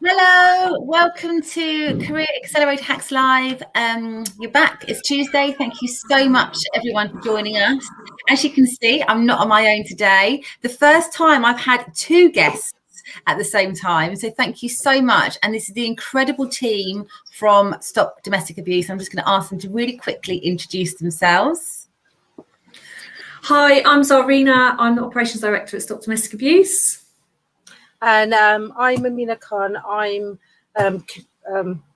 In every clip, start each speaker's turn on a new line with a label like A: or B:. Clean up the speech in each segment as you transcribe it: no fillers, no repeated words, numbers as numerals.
A: Hello, welcome to Career Accelerator Hacks Live. You're back. It's Tuesday. Thank you so much, everyone, for joining us. As you can see, I'm not on my own today. The first time I've had two guests at the same time. So thank you so much. And this is the incredible team from Stop Domestic Abuse. I'm just going to ask them to really quickly introduce themselves.
B: Hi, I'm Zarina. I'm the Operations Director at Stop Domestic Abuse.
C: And I'm Amina Khan. I'm, I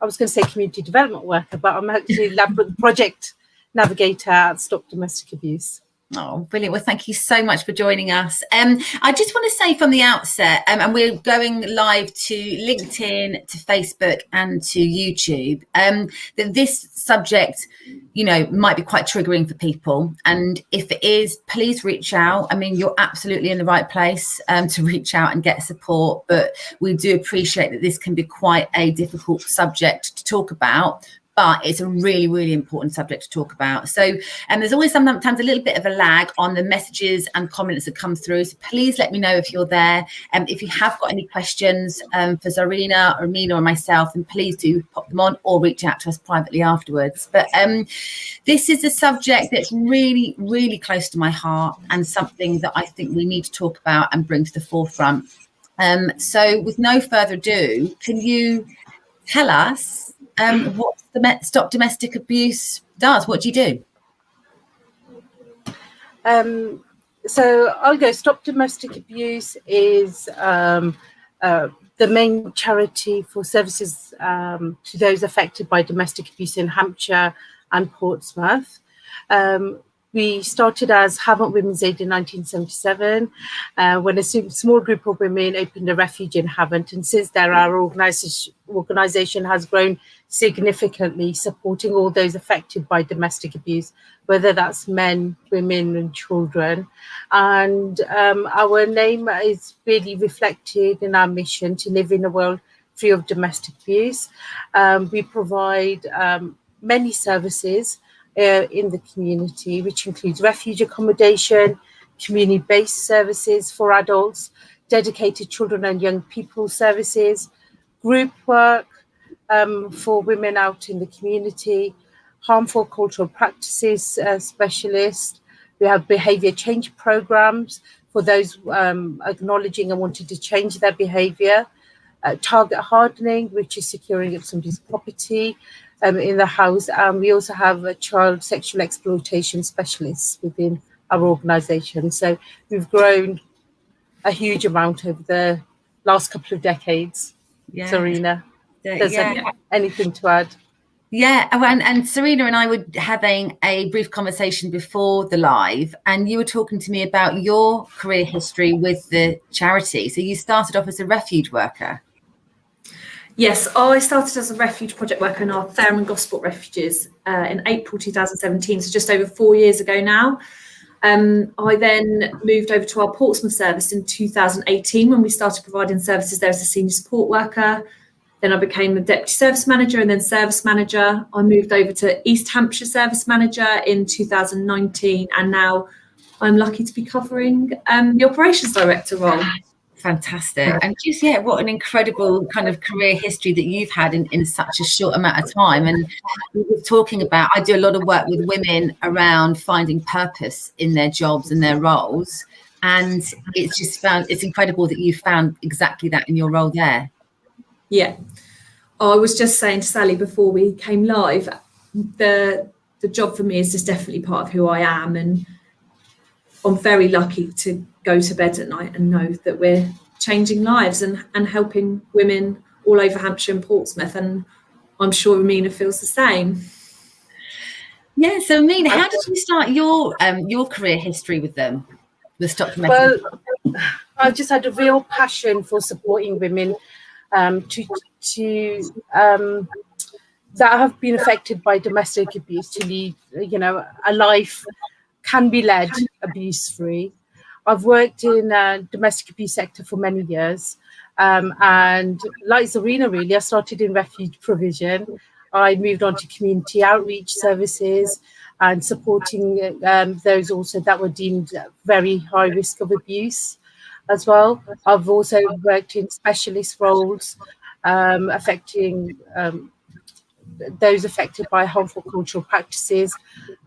C: was going to say community development worker, but I'm actually project navigator at Stop Domestic Abuse.
A: Oh, brilliant. Well, thank you so much for joining us. I just want to say from the outset, and we're going live to LinkedIn, to Facebook and to YouTube, that this subject, might be quite triggering for people. And if it is, please reach out. I mean, you're absolutely in the right place to reach out and get support. But we do appreciate that this can be quite a difficult subject to talk about. But it's a really, really important subject to talk about. So there's always sometimes a little bit of a lag on the messages and comments that come through. So please let me know if you're there. If you have got any questions for Zarina or Amina or myself, then please do pop them on or reach out to us privately afterwards. But this is a subject that's really, really close to my heart and something that I think we need to talk about and bring to the forefront. So with no further ado, can you tell us what the Stop Domestic Abuse does? What do you do?
C: So I'll go. Stop Domestic Abuse is the main charity for services to those affected by domestic abuse in Hampshire and Portsmouth. We started as Havant Women's Aid in 1977 when a small group of women opened a refuge in Havant. And since then, our organisation has grown significantly, supporting all those affected by domestic abuse, whether that's men, women and children. And our name is really reflected in our mission to live in a world free of domestic abuse. We provide many services in the community, which includes refuge accommodation, community-based services for adults, dedicated children and young people services, group work for women out in the community, harmful cultural practices specialists. We have behaviour change programs for those acknowledging and wanting to change their behaviour, target hardening, which is securing up somebody's property in the house. And we also have a child sexual exploitation specialists within our organisation. So we've grown a huge amount over the last couple of decades. Yeah. Zarina, anything to add?
A: Yeah, and Serena and I were having a brief conversation before the live, and you were talking to me about your career history with the charity. So you started off as a refuge worker.
B: Yes, I started as a refuge project worker in our Fareham and Gosport refuges in April 2017, so just over 4 years ago now. I then moved over to our Portsmouth service in 2018 when we started providing services there as a senior support worker. Then I became a deputy service manager and then service manager. I moved over to East Hampshire service manager in 2019, and now I'm lucky to be covering the operations director role.
A: Fantastic. And just, what an incredible kind of career history that you've had in such a short amount of time. And we were talking about, I do a lot of work with women around finding purpose in their jobs and their roles. And it's incredible that you found exactly that in your role there.
B: Yeah. I was just saying to Sally before we came live, the job for me is just definitely part of who I am. And I'm very lucky to go to bed at night and know that we're changing lives and helping women all over Hampshire and Portsmouth. And I'm sure Amina feels the same.
A: Yeah. So Amina, how did you start your career history with them? The Stop Domestic?
C: Well, I've just had a real passion for supporting women that have been affected by domestic abuse to lead, a life can be led abuse-free. I've worked in the domestic abuse sector for many years. And like Zarina, really, I started in refuge provision. I moved on to community outreach services and supporting those also that were deemed very high risk of abuse as well. I've also worked in specialist roles affecting those affected by harmful cultural practices,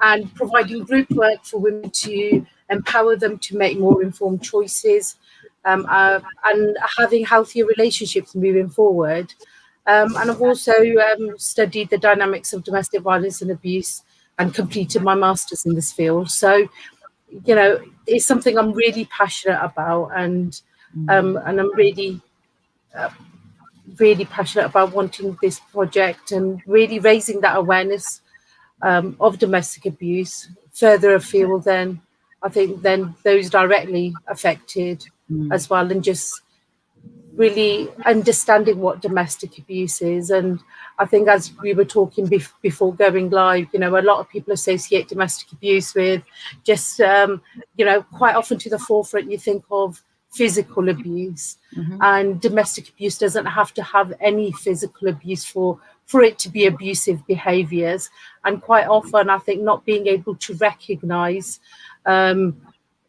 C: and providing group work for women to empower them to make more informed choices, and having healthier relationships moving forward. And I've also studied the dynamics of domestic violence and abuse and completed my master's in this field. So, you know, it's something I'm really passionate about, and I'm really passionate about wanting this project and really raising that awareness of domestic abuse further afield than those directly affected as well, and just really understanding what domestic abuse is. And I think, as we were talking before going live, you know, a lot of people associate domestic abuse with just, you know, quite often to the forefront you think of physical abuse, and domestic abuse doesn't have to have any physical abuse for it to be abusive behaviours. And quite often I think not being able to recognise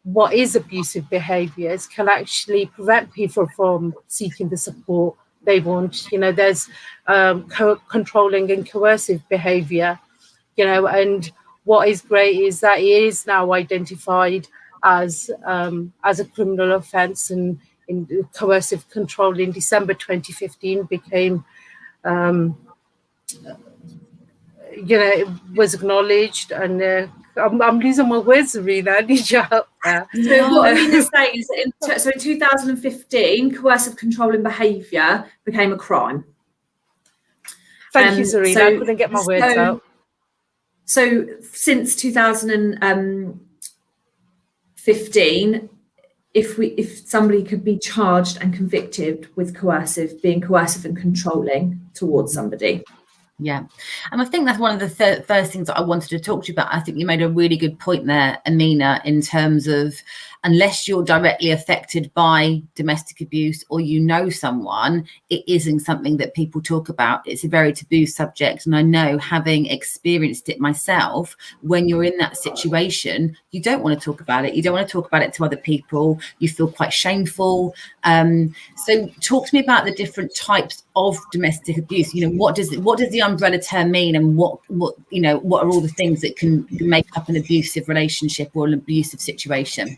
C: what is abusive behaviours can actually prevent people from seeking the support they want. You know, there's controlling and coercive behaviour, you know, and what is great is that it is now identified as a criminal offence, and in coercive control in December 2015 became, you know, it was acknowledged. And I'm losing my words, Zarina. I need your help there.
B: So what Amina's saying is that in 2015, coercive controlling behaviour became a crime.
C: Thank you, Zarina. I couldn't get my words out.
B: So since 2015, if somebody could be charged and convicted with being coercive and controlling towards somebody.
A: Yeah. And I think that's one of the first things that I wanted to talk to you about. I think you made a really good point there, Amina, in terms of, unless you're directly affected by domestic abuse or you know someone, it isn't something that people talk about. It's a very taboo subject. And I know, having experienced it myself, when you're in that situation, you don't want to talk about it. You don't want to talk about it to other people. You feel quite shameful. So talk to me about the different types of domestic abuse. You know, what does the umbrella term mean, and what you know, what are all the things that can make up an abusive relationship or an abusive situation?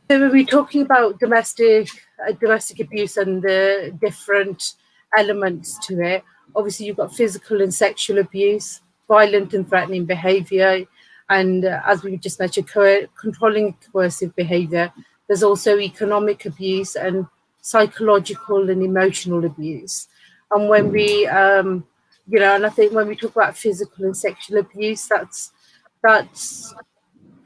C: So when we're talking about domestic abuse and the different elements to it, obviously you've got physical and sexual abuse, violent and threatening behaviour, and as we just mentioned, controlling coercive behaviour. There's also economic abuse and psychological and emotional abuse. And when we, you know, and I think when we talk about physical and sexual abuse, that's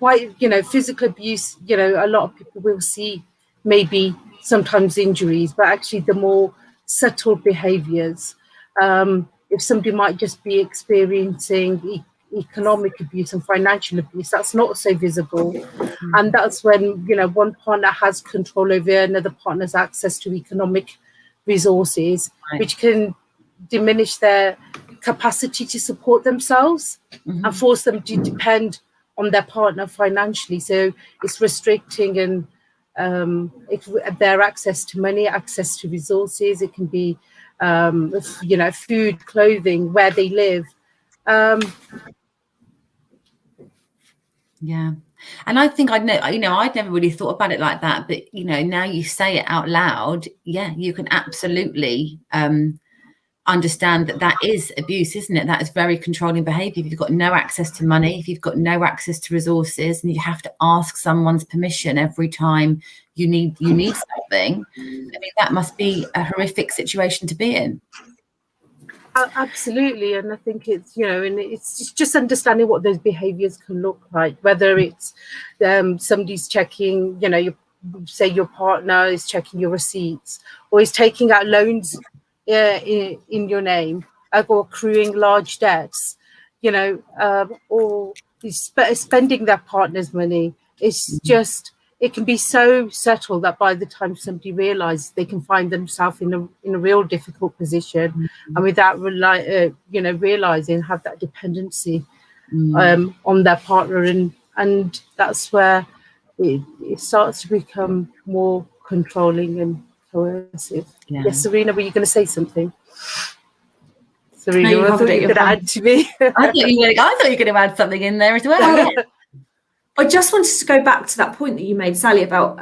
C: quite, you know, physical abuse, you know, a lot of people will see maybe sometimes injuries, but actually the more subtle behaviours, if somebody might just be experiencing economic abuse and financial abuse, that's not so visible. And that's when, you know, one partner has control over another partner's access to economic resources, which can diminish their capacity to support themselves and force them to depend on their partner financially. So it's restricting and their access to money, access to resources. It can be, you know, food, clothing, where they live.
A: Yeah. And I think I'd never really thought about it like that. But, you know, now you say it out loud, yeah, you can absolutely understand that is abuse, isn't it? That is very controlling behaviour. If you've got no access to money, if you've got no access to resources, and you have to ask someone's permission every time you need something, I mean, that must be a horrific situation to be in.
C: Absolutely. And I think it's, you know, and it's just understanding what those behaviours can look like, whether it's somebody's checking, you know, say your partner is checking your receipts, or is taking out loans in your name, or accruing large debts, you know, or spending their partner's money. It's just, it can be so subtle that by the time somebody realises, they can find themselves in a real difficult position, and without realising, have that dependency on their partner, and that's where it starts to become more controlling and coercive.
A: Yeah.
C: Yes, Serena, were you going to say something? Serena,
B: No, you
C: I thought
B: covered it,
C: you were going to
B: you're
C: add to me.
A: I thought you were going to add something in there as well. Yeah.
B: I just wanted to go back to that point that you made, Sally, about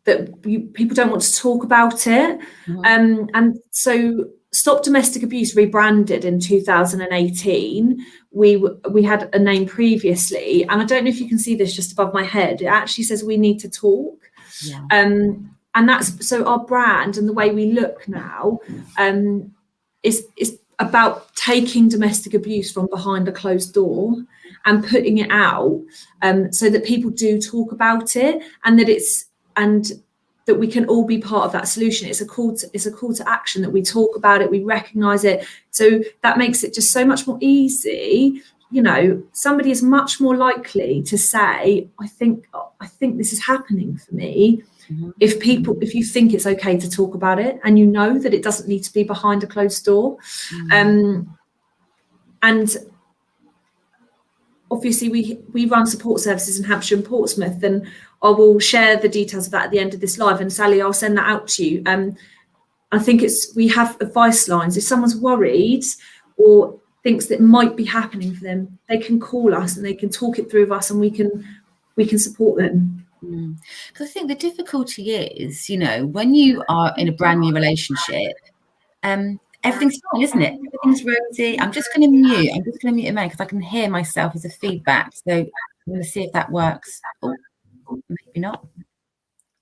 B: that people don't want to talk about it. And so Stop Domestic Abuse rebranded in 2018. We had a name previously, and I don't know if you can see this just above my head. It actually says we need to talk.
A: Yeah.
B: And that's so our brand and the way we look now is about taking domestic abuse from behind a closed door and putting it out so that people do talk about it, and that we can all be part of that solution. It's a call to action, that we talk about it, we recognise it. So that makes it just so much more easy. You know, somebody is much more likely to say, I think this is happening for me. If you think it's okay to talk about it, and you know that it doesn't need to be behind a closed door. And obviously we run support services in Hampshire and Portsmouth, and I will share the details of that at the end of this live, and Sally, I'll send that out to you. I think we have advice lines. If someone's worried or thinks that it might be happening for them, they can call us and they can talk it through with us, and we can support them.
A: Because I think the difficulty is, you know, when you are in a brand new relationship, everything's fine, isn't it? Everything's rosy. I'm just going to mute a minute because I can hear myself as a feedback. So I'm going to see if that works. Oh, maybe not.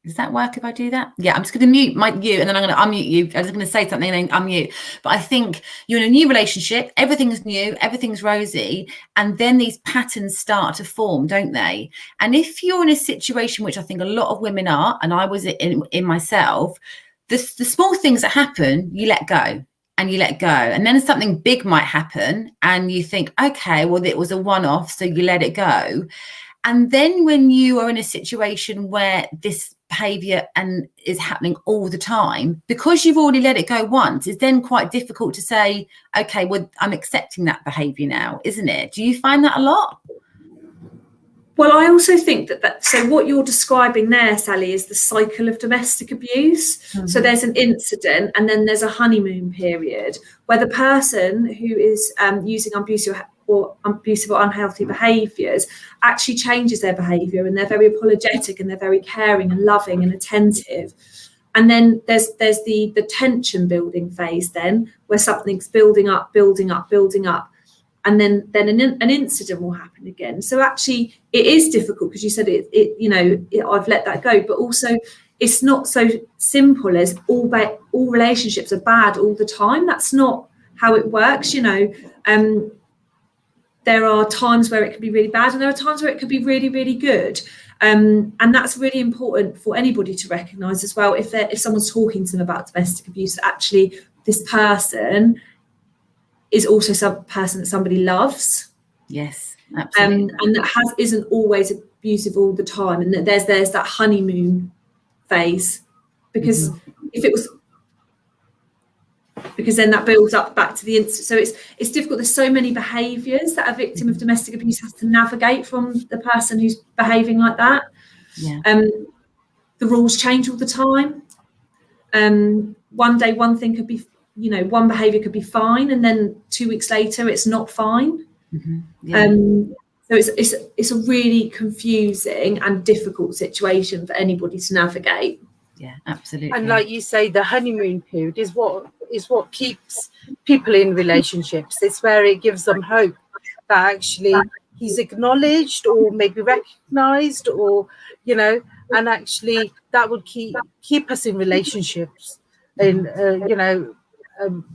A: Does that work if I do that? Yeah, I'm just going to mute you, and then I'm going to unmute you. I was going to say something and then unmute. But I think you're in a new relationship. Everything's new. Everything's rosy. And then these patterns start to form, don't they? And if you're in a situation, which I think a lot of women are, and I was in myself, the small things that happen, you let go. And you let go. And then something big might happen and you think, okay, well, it was a one-off, so you let it go. And then when you are in a situation where this behavior is happening all the time, because you've already let it go once, it's then quite difficult to say, okay, well, I'm accepting that behavior now, isn't it? Do you find that a lot?
B: Well, I also think that so what you're describing there, Sally, is the cycle of domestic abuse. So there's an incident, and then there's a honeymoon period where the person who is using abusive or unhealthy behaviours actually changes their behaviour, and they're very apologetic, and they're very caring and loving and attentive. And then there's the tension building phase then, where something's building up. And then an incident will happen again. So actually, it is difficult because you said I've let that go, but also it's not so simple as all relationships are bad all the time. That's not how it works. You know, there are times where it can be really bad, and there are times where it could be really, really good. And that's really important for anybody to recognise as well. If someone's talking to them about domestic abuse, actually this person is also some person that somebody loves.
A: Yes, absolutely.
B: And that isn't always abusive all the time, and that there's that honeymoon phase, because because then that builds up back to the incident. So it's difficult. There's so many behaviours that a victim of domestic abuse has to navigate from the person who's behaving like that.
A: Yeah.
B: The rules change all the time. One day one thing could be, one behaviour could be fine, and then 2 weeks later it's not fine.
A: Yeah.
B: So it's a really confusing and difficult situation for anybody to navigate.
A: Yeah, absolutely.
C: And like you say, the honeymoon period is what keeps people in relationships. It's where it gives them hope that actually he's acknowledged or maybe recognized, or and actually that would keep us in relationships, in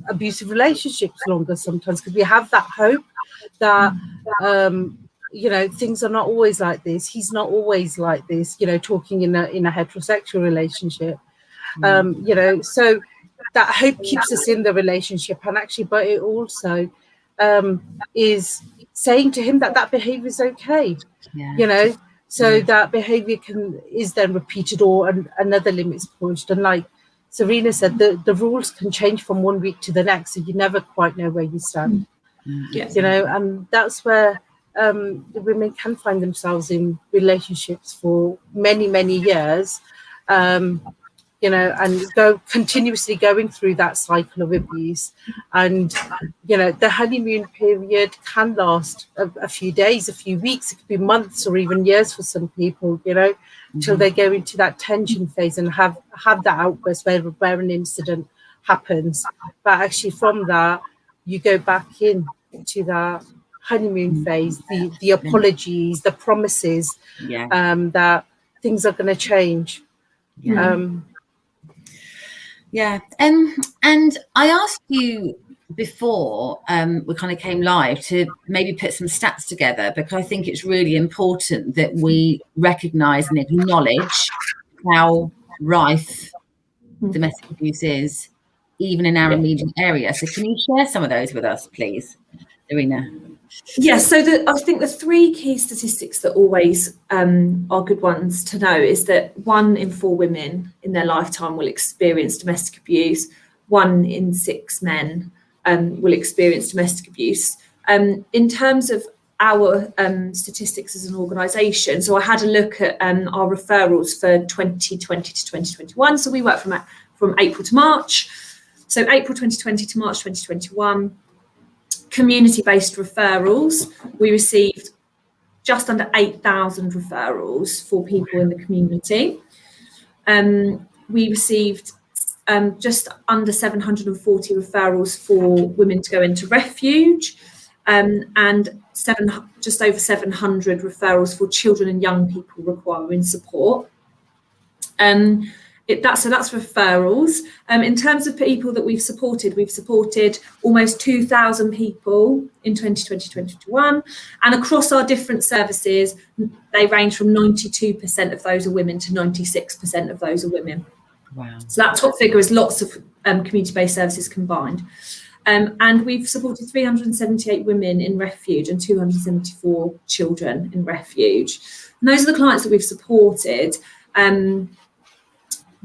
C: abusive relationships longer sometimes, because we have that hope that things are not always like this. He's not always like this, talking in a heterosexual relationship. So that hope keeps us in the relationship, and actually, but it also is saying to him that behavior is okay.
A: Yeah.
C: So that behavior is then repeated, or another limit's pushed. And like Serena said, the rules can change from 1 week to the next, so you never quite know where you stand.
B: Yes.
C: And that's where the women can find themselves in relationships for many, many years, you know, and go continuously going through that cycle of abuse. And, you know, the honeymoon period can last a few days, a few weeks, it could be months or even years for some people, you know, till they go into that tension phase and have that outburst where an incident happens. But actually from that, you go back in to that honeymoon phase, the apologies, the promises, that things are going to change.
A: And I asked you before we kind of came live to maybe put some stats together, because I think it's really important that we recognise and acknowledge how rife domestic abuse is, even in our immediate area. So can you share some of those with us, please, Irina?
B: Yes, so I think the three key statistics that always are good ones to know is that 1 in 4 women in their lifetime will experience domestic abuse. 1 in 6 men will experience domestic abuse. In terms of our statistics as an organisation, so I had a look at our referrals for 2020 to 2021. So we work from April to March. So April 2020 to March 2021. Community-based referrals, we received just under 8,000 referrals for people in the community. We received just under 740 referrals for women to go into refuge, and just over 700 referrals for children and young people requiring support. That's referrals. In terms of people that we've supported almost 2,000 people in 2020-2021, and across our different services, they range from 92% of those are women to 96% of those are women.
A: Wow!
B: So that top figure is lots of community-based services combined, and we've supported 378 women in refuge and 274 children in refuge. And those are the clients that we've supported.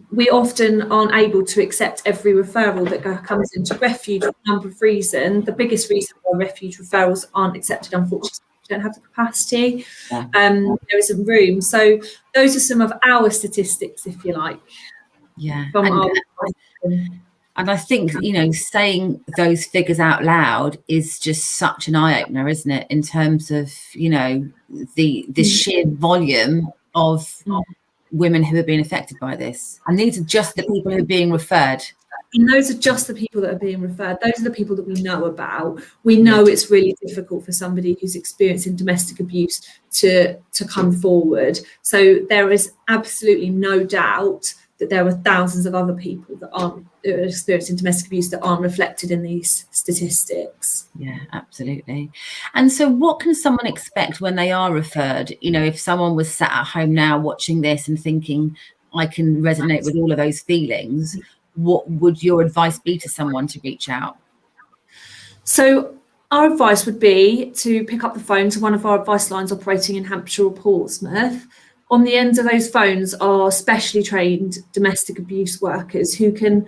B: We often aren't able to accept every referral that comes into refuge for a number of reasons. The biggest reason why refuge referrals aren't accepted, unfortunately, we don't have the capacity. There isn't room. So those are some of our statistics, if you like.
A: And I think, you know, saying those figures out loud is just such an eye-opener, isn't it, in terms of, you know, the sheer volume of women who are being affected by this. And these are just the people who are being referred.
B: And those are just the people that are being referred. Those are the people that we know about. We know it's really difficult for somebody who's experiencing domestic abuse to come forward. So there is absolutely no doubt that there are thousands of other people that are experiencing domestic abuse that aren't reflected in these statistics.
A: Yeah, absolutely. And so what can someone expect when they are referred? You know, if someone was sat at home now watching this and thinking, I can resonate with all of those feelings, what would your advice be to someone to reach out?
B: So our advice would be to pick up the phone to one of our advice lines operating in Hampshire or Portsmouth. On the ends of those phones are specially trained domestic abuse workers who can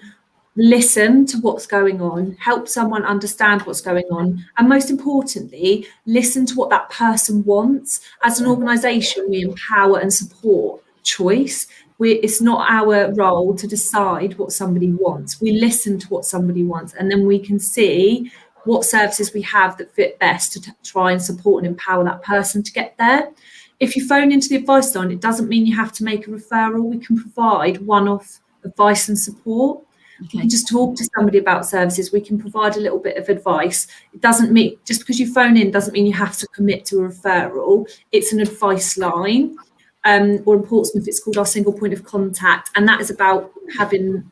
B: listen to what's going on, help someone understand what's going on, and most importantly, listen to what that person wants. As an organisation, we empower and support choice. It's not our role to decide what somebody wants. We listen to what somebody wants, and then we can see what services we have that fit best to try and support and empower that person to get there. If you phone into the advice line, it doesn't mean you have to make a referral. We can provide one-off advice and support. Okay. You can just talk to somebody about services. We can provide a little bit of advice. It doesn't mean, just because you phone in doesn't mean you have to commit to a referral. It's an advice line. Or in Portsmouth, it's called our single point of contact. And that is about having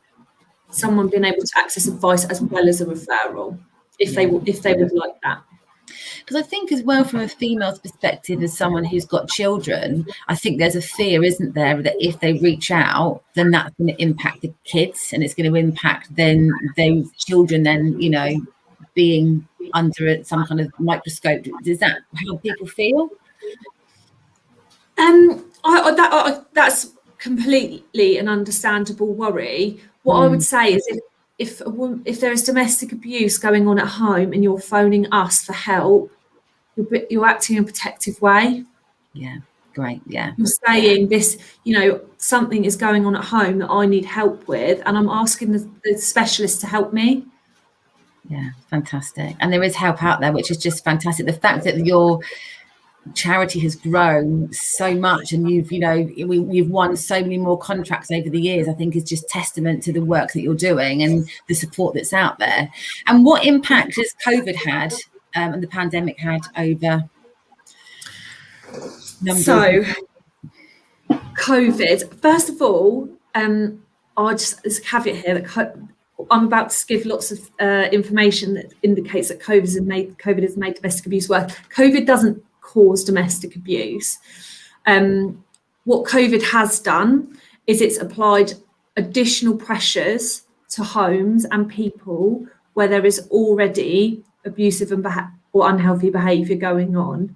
B: someone being able to access advice as well as a referral, if they would like that.
A: Because I think as well, from a female's perspective, as someone who's got children, I think there's a fear, isn't there, that if they reach out, then that's going to impact the kids, and it's going to impact then those children then, you know, being under some kind of microscope. Is that how people feel?
B: That's completely an understandable worry. What I would say is if there is domestic abuse going on at home and you're phoning us for help, you're acting in a protective way.
A: Yeah. Great. Yeah.
B: You're saying this, something is going on at home that I need help with, and I'm asking the specialist to help me.
A: Yeah, fantastic. And there is help out there, which is just fantastic. The fact that your charity has grown so much, and you've won so many more contracts over the years, I think is just testament to the work that you're doing and the support that's out there. And what impact has COVID had and the pandemic had over numbers?
B: So COVID, first of all, there's a caveat here that I'm about to give lots of information that indicates that COVID has made domestic abuse worse. COVID doesn't cause domestic abuse. What COVID has done is it's applied additional pressures to homes and people where there is already abusive or unhealthy behaviour going on.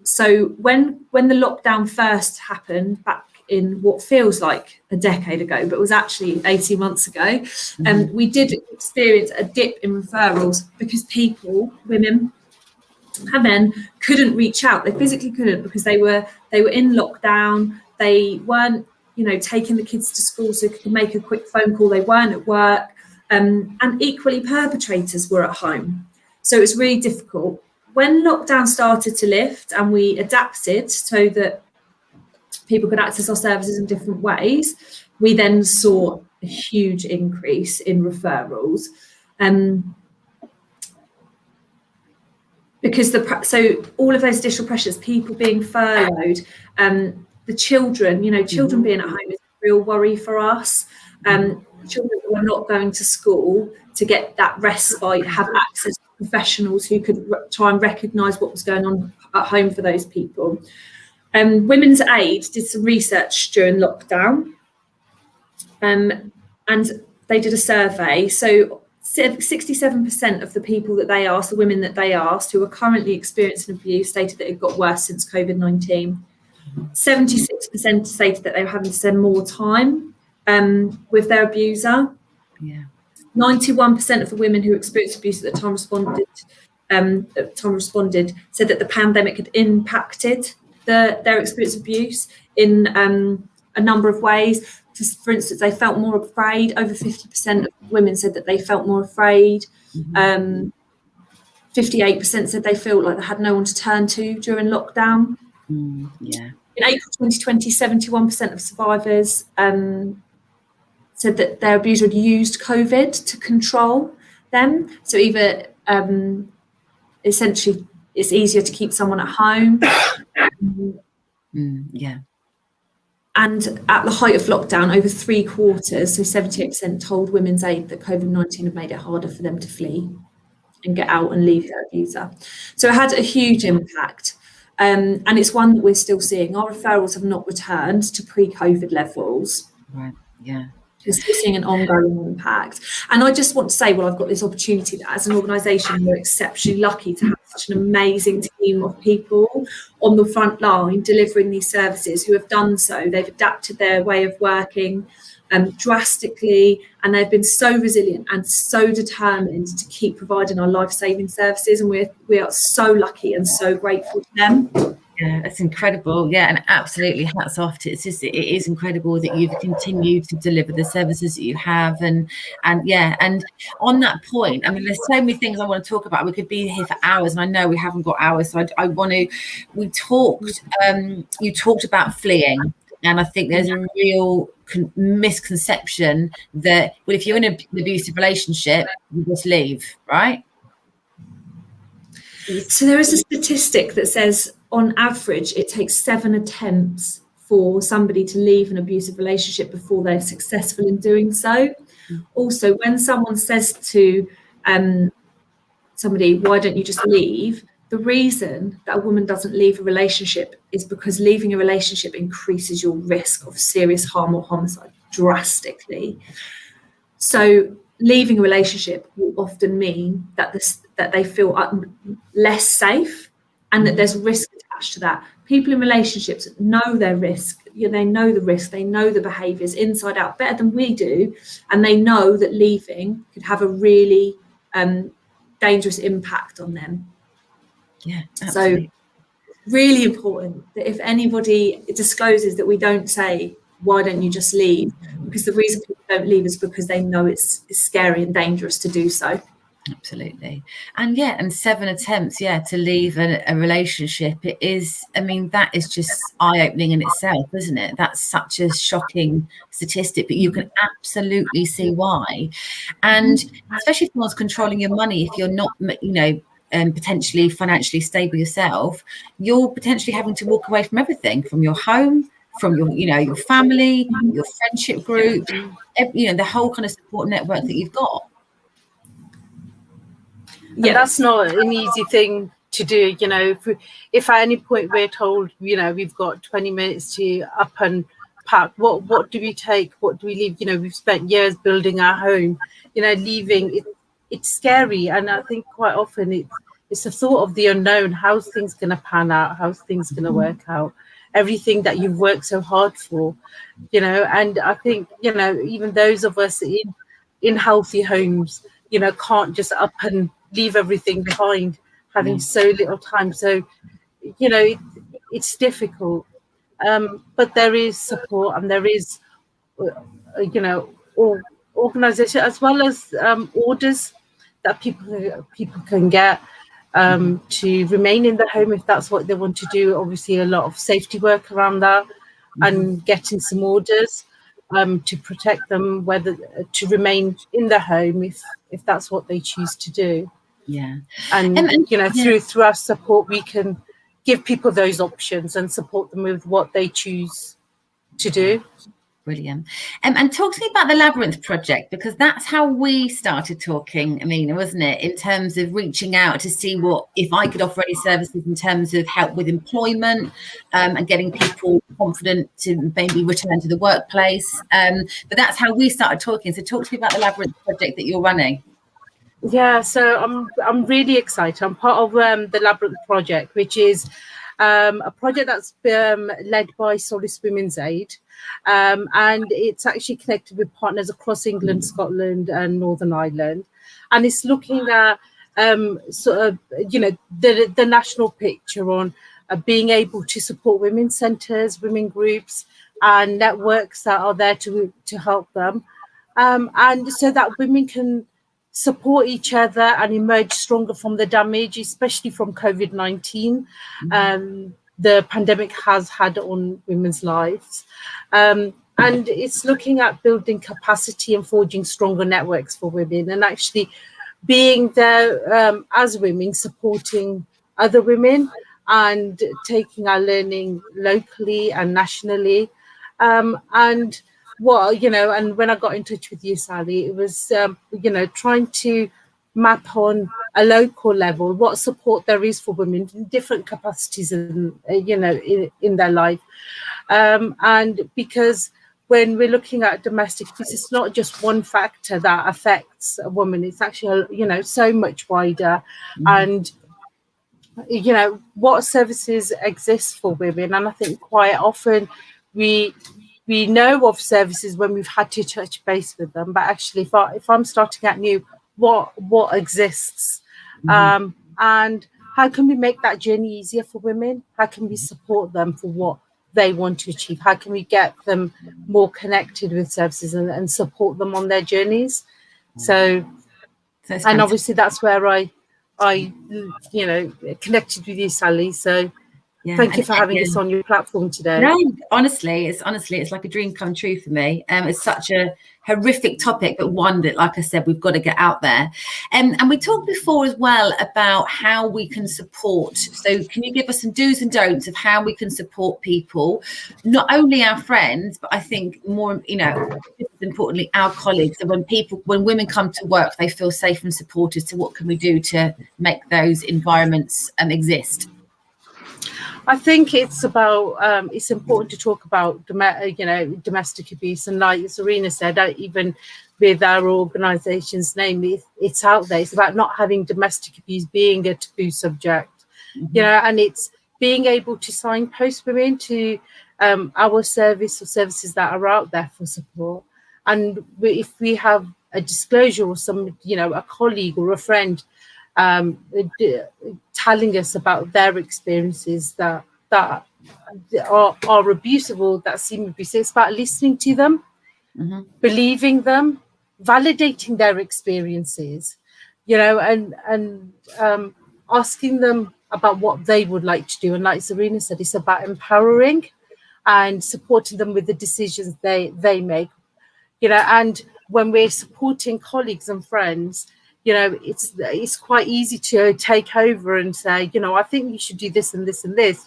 B: So when the lockdown first happened back in what feels like a decade ago, but was actually 18 months ago, we did experience a dip in referrals because women and men couldn't reach out. They physically couldn't because they were in lockdown. They weren't, taking the kids to school so they could make a quick phone call. They weren't at work, and equally perpetrators were at home. So it's really difficult. When lockdown started to lift and we adapted so that people could access our services in different ways, we then saw a huge increase in referrals. Because so all of those additional pressures, people being furloughed, the children, children being at home is a real worry for us. Children who are not going to school to get that respite, have access to professionals who could try and recognise what was going on at home for those people. Women's Aid did some research during lockdown, and they did a survey. So 67% of the people that they asked, the women that they asked who are currently experiencing abuse, stated that it got worse since COVID-19. 76% stated that they were having to spend more time with their abuser. Yeah. 91% of the women who experienced abuse at the time responded said that the pandemic had impacted their experience of abuse in a number of ways. For instance, they felt more afraid. Over 50% of women said that they felt more afraid. 58% said they felt like they had no one to turn to during lockdown.
A: Yeah.
B: In April 2020, 71% of survivors said that their abuser had used COVID to control them. So either essentially it's easier to keep someone at home.
A: Yeah.
B: And at the height of lockdown, over 3/4, so 78%, told Women's Aid that COVID-19 had made it harder for them to flee and get out and leave their abuser. So it had a huge impact. And it's one that we're still seeing. Our referrals have not returned to pre-COVID levels.
A: Right, yeah.
B: We're still seeing an ongoing impact. And I just want to say, well, I've got this opportunity that as an organisation, we're exceptionally lucky to have such an amazing team of people on the front line delivering these services who have done so. They've adapted their way of working drastically, and they've been so resilient and so determined to keep providing our life-saving services. And we are so lucky and so grateful to them.
A: Yeah, that's incredible. Yeah, and absolutely hats off to it is incredible that you've continued to deliver the services that you have, and on that point, I mean, there's so many things I want to talk about. We could be here for hours, and I know we haven't got hours, so you talked about fleeing, and I think there's a real misconception that, well, if you're in an abusive relationship, you just leave, right?
B: So there is a statistic that says on average it takes 7 attempts for somebody to leave an abusive relationship before they're successful in doing so. Also, when someone says to somebody, why don't you just leave? The reason that a woman doesn't leave a relationship is because leaving a relationship increases your risk of serious harm or homicide drastically. So leaving a relationship will often mean that they feel less safe, and that there's risk attached to that. People in relationships know their risk. They know the risk. They know the behaviours inside out better than we do, and they know that leaving could have a really dangerous impact on them.
A: Yeah, absolutely.
B: So really important that if anybody discloses that we don't say, why don't you just leave? Because the reason people don't leave is because they know it's scary and dangerous to do so.
A: Absolutely. And 7 attempts to leave a relationship, it is, I mean, that is just eye-opening in itself, isn't it? That's such a shocking statistic, but you can absolutely see why. And especially if someone's controlling your money, if you're not, potentially financially stable yourself, you're potentially having to walk away from everything, from your home, from your family, your friendship group, the whole kind of support network that you've got.
C: And that's not an easy thing to do. If at any point we're told, we've got 20 minutes to up and pack, what do we take? What do we leave? We've spent years building our home, leaving it's scary. And I think quite often it's the thought of the unknown. How's things going to pan out? How's things going to work out? Everything that you've worked so hard for, and I think, even those of us in healthy homes, can't just up and leave everything behind, having so little time. So, it's difficult. But there is support, and there is, organisation, as well as orders that people can get to remain in the home if that's what they want to do. Obviously, a lot of safety work around that, and getting some orders to protect them, whether to remain in the home if that's what they choose to do. And through our support, we can give people those options and support them with what they choose to do.
A: Brilliant. And talk to me about the Labyrinth project, because that's how we started talking, Amina, wasn't it? In terms of reaching out to see if I could offer any services in terms of help with employment and getting people confident to maybe return to the workplace. But that's how we started talking. So talk to me about the Labyrinth project that you're running.
C: Yeah, so I'm really excited. I'm part of the Labyrinth project, which is a project that's led by Solace Women's Aid, and it's actually connected with partners across England, Scotland, and Northern Ireland, and it's looking at the national picture on being able to support women's centres, women groups, and networks that are there to help them, and so that women can support each other and emerge stronger from the damage, especially from COVID-19. The pandemic has had on women's lives. And it's looking at building capacity and forging stronger networks for women, and actually being there as women, supporting other women and taking our learning locally and nationally. And when I got in touch with you, Sally, it was, trying to map on a local level what support there is for women in different capacities in their life. And because when we're looking at domestic abuse, it's not just one factor that affects a woman. It's actually, so much wider. And, what services exist for women. And I think quite often we know of services when we've had to touch base with them, but actually if I'm starting out new, what exists, and how can we make that journey easier for women? How can we support them for what they want to achieve? How can we get them more connected with services and support them on their journeys? So and obviously that's where I connected with you, Sally. So thank you for having us on your platform today.
A: No, honestly, it's like a dream come true for me. It's such a horrific topic, but one that, like I said, we've got to get out there. And we talked before as well about how we can support. So can you give us some do's and don'ts of how we can support people, not only our friends, but I think more, importantly, our colleagues. So when women come to work, they feel safe and supported. So what can we do to make those environments exist?
C: I think it's about it's important to talk about domestic abuse, and like Serena said, even with our organisation's name, it's out there. It's about not having domestic abuse being a taboo subject, and it's being able to signpost women to our service or services that are out there for support. And if we have a disclosure or some, a colleague or a friend telling us about their experiences that are abusive or that seem abusive. It's about listening to them, believing them, validating their experiences, and asking them about what they would like to do. And like Zarina said, it's about empowering and supporting them with the decisions they make, and when we're supporting colleagues and friends, it's quite easy to take over and say, I think you should do this and this and this.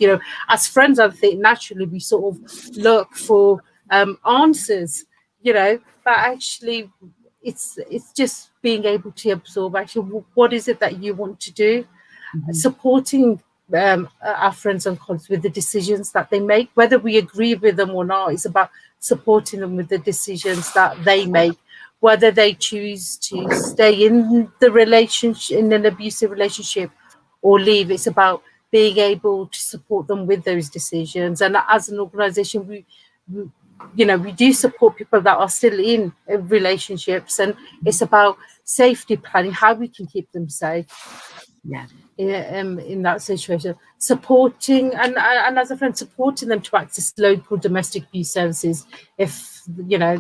C: As friends, I think naturally we sort of look for answers, but actually it's just being able to absorb actually what is it that you want to do, supporting our friends and colleagues with the decisions that they make, whether we agree with them or not. It's about supporting them with the decisions that they make, whether they choose to stay in the relationship, in an abusive relationship, or leave. It's about being able to support them with those decisions. And as an organisation, we do support people that are still in relationships, and it's about safety planning, how we can keep them safe. In that situation, supporting and as a friend, supporting them to access local domestic abuse services if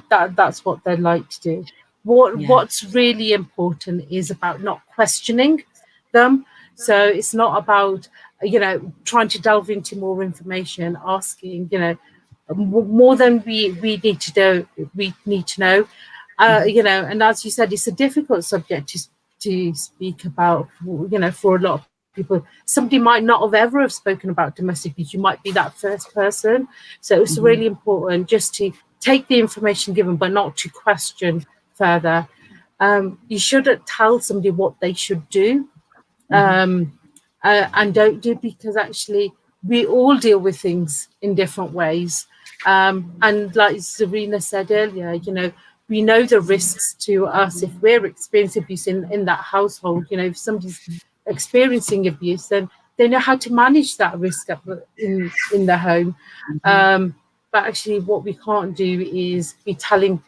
C: that's what they'd like to do. What's really important is about not questioning them. So it's not about trying to delve into more information, asking more than we need to know. We need to know, and as you said, it's a difficult subject to speak about, for a lot of people. Somebody might not have ever have spoken about domestic abuse. You might be that first person. So it's really important just to take the information given, but not to question further. You shouldn't tell somebody what they should do and don't do, because actually we all deal with things in different ways. And like Zarina said earlier, we know the risks to us if we're experiencing abuse in that household. If somebody's experiencing abuse, then they know how to manage that risk in the home. But actually what we can't do is be telling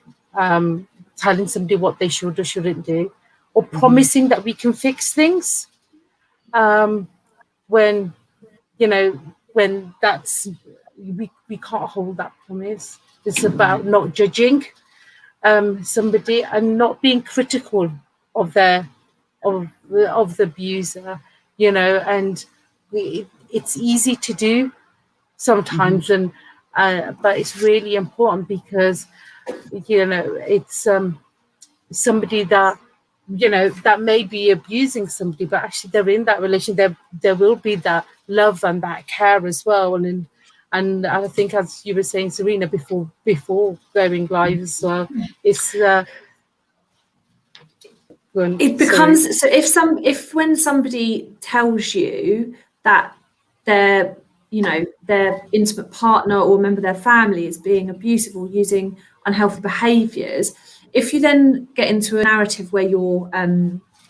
C: somebody what they should or shouldn't do, or promising that we can fix things when that's we can't hold that promise. It's about not judging somebody and not being critical of the abuser, and it's easy to do sometimes, and but it's really important because it's somebody that that may be abusing somebody, but actually they're in that relation. There will be that love and that care as well, and I think, as you were saying, Zarina, before going live as well, it's
B: it becomes so if when somebody tells you that their intimate partner or member of their family is being abusive or using unhealthy behaviours, if you then get into a narrative where you're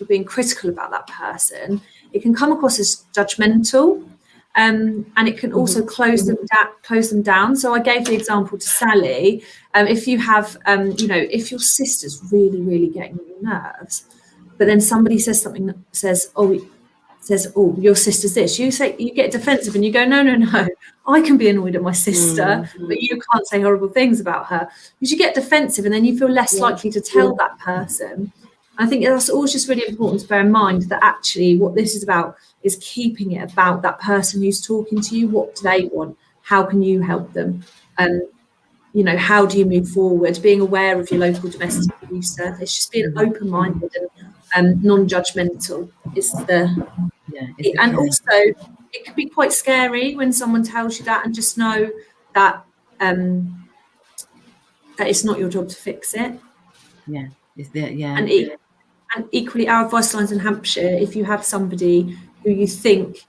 B: being critical about that person, it can come across as judgmental. And it can also close them down. So I gave the example to Sally. If you have, if your sister's really, really getting on your nerves, but then somebody says something that says, oh, your sister's this, you get defensive and you go, no, I can be annoyed at my sister, but you can't say horrible things about her, because you get defensive and then you feel less likely to tell that person. I think that's always just really important to bear in mind, that actually what this is about is keeping it about that person who's talking to you. What do they want? How can you help them? How do you move forward? Being aware of your local domestic abuse service, just being open-minded and non-judgmental is and also it can be quite scary when someone tells you that, and just know that that it's not your job to fix it. And equally, our advice lines in Hampshire, if you have somebody who you think,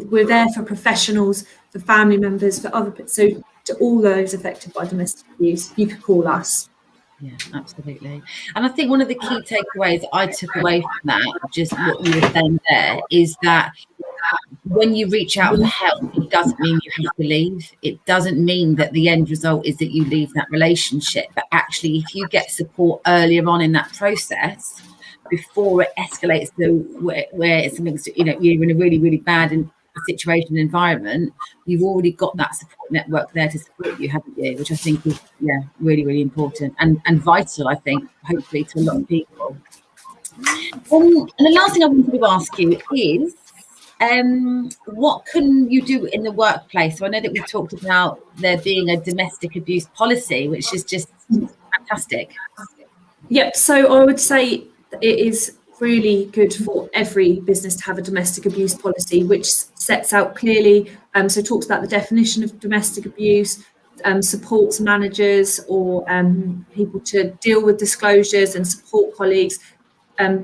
B: we're there for professionals, for family members, for other, so to all those affected by domestic abuse, you could call us.
A: Yeah, absolutely. And I think one of the key takeaways I took away from that, just what you were saying there, is that when you reach out for help, it doesn't mean you have to leave. It doesn't mean that the end result is that you leave that relationship. But actually, if you get support earlier on in that process, before it escalates to where it's something, you're in a really, really bad situation and environment, you've already got that support network there to support you, haven't you? Which I think is, really, really important and vital, I think, hopefully, to a lot of people. And the last thing I wanted to ask you is, what can you do in the workplace? So I know that we talked about there being a domestic abuse policy, which is just fantastic.
B: Yep. So I would say it is really good for every business to have a domestic abuse policy, which sets out clearly, so talks about the definition of domestic abuse, supports managers or people to deal with disclosures and support colleagues.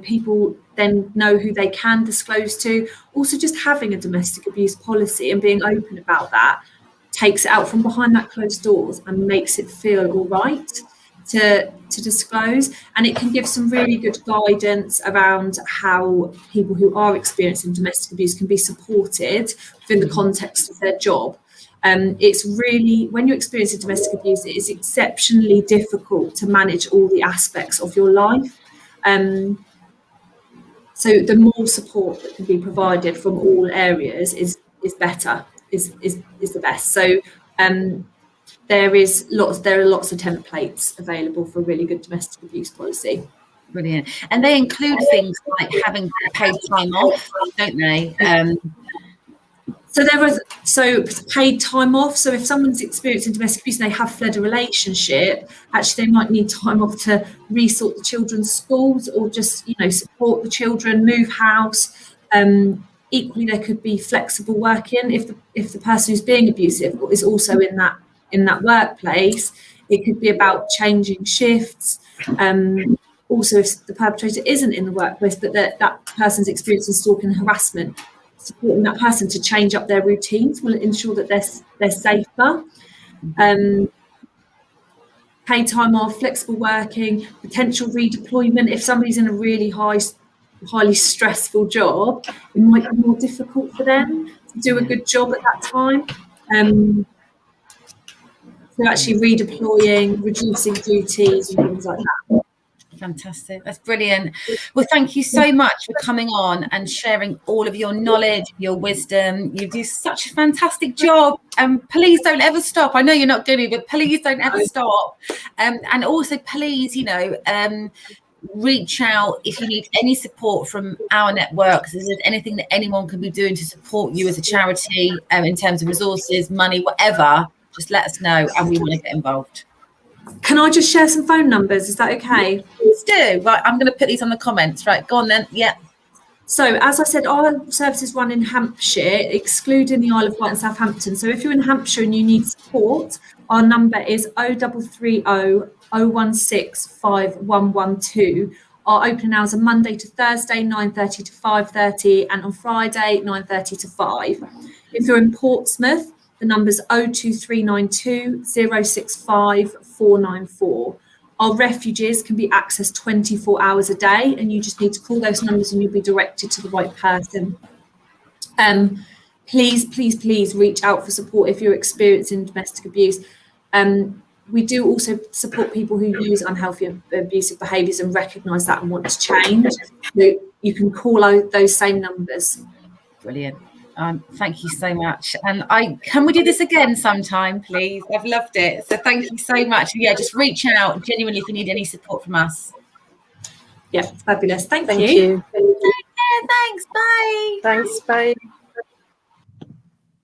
B: People then know who they can disclose to. Also, just having a domestic abuse policy and being open about that takes it out from behind that closed doors and makes it feel all right to disclose. And it can give some really good guidance around how people who are experiencing domestic abuse can be supported within the context of their job. It's really, when you're experiencing domestic abuse, it is exceptionally difficult to manage all the aspects of your life. So the more support that can be provided from all areas is better, is the best. So there are lots of templates available for a really good domestic abuse policy.
A: Brilliant. And they include things like having paid time off, don't they?
B: So paid time off. So if someone's experiencing domestic abuse and they have fled a relationship, actually they might need time off to resort the children's schools or just, support the children, move house. Equally, there could be flexible working if the person who's being abusive is also in that workplace. It could be about changing shifts. Also, if the perpetrator isn't in the workplace, but that person's experiencing stalking and harassment, supporting that person to change up their routines will ensure that they're safer. Paid time off, flexible working, potential redeployment. If somebody's in a really highly stressful job, it might be more difficult for them to do a good job at that time. So actually redeploying, reducing duties and things like that.
A: Fantastic. That's brilliant. Well, thank you so much for coming on and sharing all of your knowledge, your wisdom. You do such a fantastic job. Please don't ever stop. I know you're not going to, but please don't ever stop. And also, please, reach out if you need any support from our networks. If there's anything that anyone can be doing to support you as a charity, in terms of resources, money, whatever, just let us know and we want to get involved.
B: Can I just share some phone numbers? Is that okay?
A: Please do. Right, I'm going to put these on the comments. Right, go on then. Yeah.
B: So, as I said, our services run in Hampshire, excluding the Isle of Wight and Southampton. So if you're in Hampshire and you need support, our number is 0330 016 5112. Our opening hours are Monday to Thursday, 9:30 to 5:30, and on Friday, 9:30 to 5. If you're in Portsmouth, the number's 02392 065 494. Our refuges can be accessed 24 hours a day, and you just need to call those numbers and you'll be directed to the right person. Please reach out for support if you're experiencing domestic abuse. We do also support people who use unhealthy and abusive behaviours and recognise that and want to change. So you can call out those same numbers.
A: Brilliant. Thank you so much. And can we do this again sometime, please? I've loved it. So thank you so much. Yeah, just reach out genuinely if you need any support from us.
B: Yeah, fabulous. Thank you.
C: Thank you.
A: Take care. Thanks. Bye.
C: Thanks. Bye.